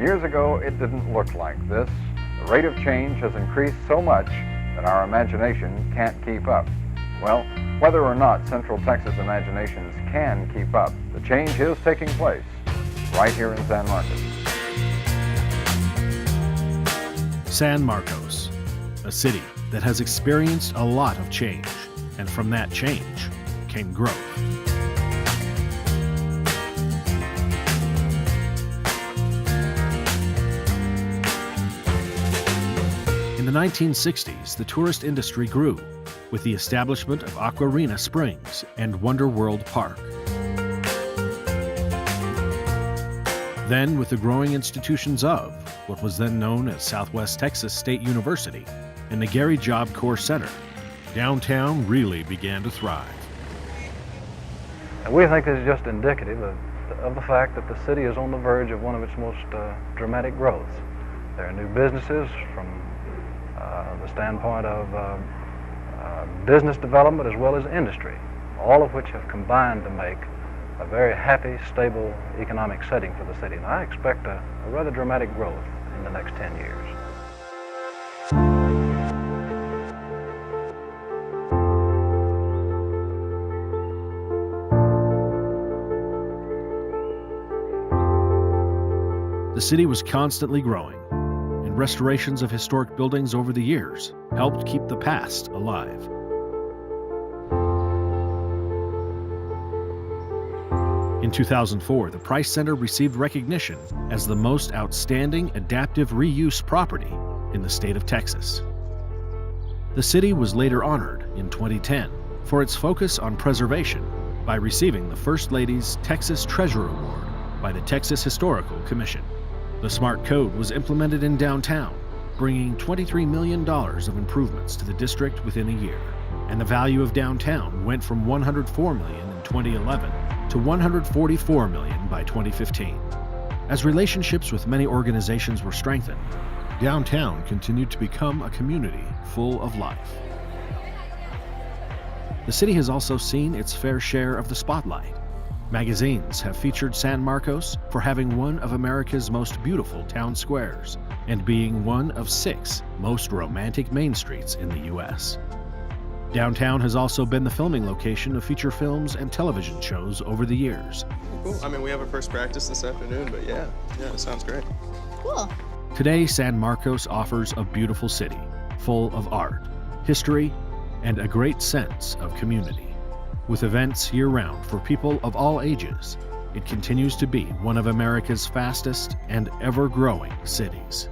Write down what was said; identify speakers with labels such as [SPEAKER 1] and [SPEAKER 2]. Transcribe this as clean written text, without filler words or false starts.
[SPEAKER 1] Years ago, it didn't look like this. The rate of change has increased so much that our imagination can't keep up. Well, whether or not Central Texas imaginations can keep up, the change is taking place right here in San Marcos.
[SPEAKER 2] San Marcos, a city that has experienced a lot of change, and from that change came growth. In the 1960s, the tourist industry grew with the establishment of Aquarena Springs and Wonder World Park. Then, with the growing institutions of what was then known as Southwest Texas State University and the Gary Job Corps Center, downtown really began to thrive.
[SPEAKER 3] And we think this is just indicative of the fact that the city is on the verge of one of its most dramatic growths. There are new businesses from the standpoint of business development as well as industry, all of which have combined to make a very happy, stable economic setting for the city. And I expect a rather dramatic growth in the next 10 years.
[SPEAKER 2] The city was constantly growing, and restorations of historic buildings over the years helped keep the past alive. In 2004, the Price Center received recognition as the most outstanding adaptive reuse property in the state of Texas. The city was later honored in 2010 for its focus on preservation by receiving the First Lady's Texas Treasure Award by the Texas Historical Commission. The Smart Code was implemented in downtown, bringing $23 million of improvements to the district within a year, and the value of downtown went from $104 million in 2011 to $144 million by 2015. As relationships with many organizations were strengthened, downtown continued to become a community full of life. The city has also seen its fair share of the spotlight. Magazines have featured San Marcos for having one of America's most beautiful town squares and being one of 6 most romantic main streets in the U.S. Downtown has also been the filming location of feature films and television shows over the years.
[SPEAKER 4] Cool. I mean, we have our first practice this afternoon, but yeah, it sounds great.
[SPEAKER 5] Cool.
[SPEAKER 2] Today, San Marcos offers a beautiful city full of art, history, and a great sense of community. With events year-round for people of all ages, it continues to be one of America's fastest and ever-growing cities.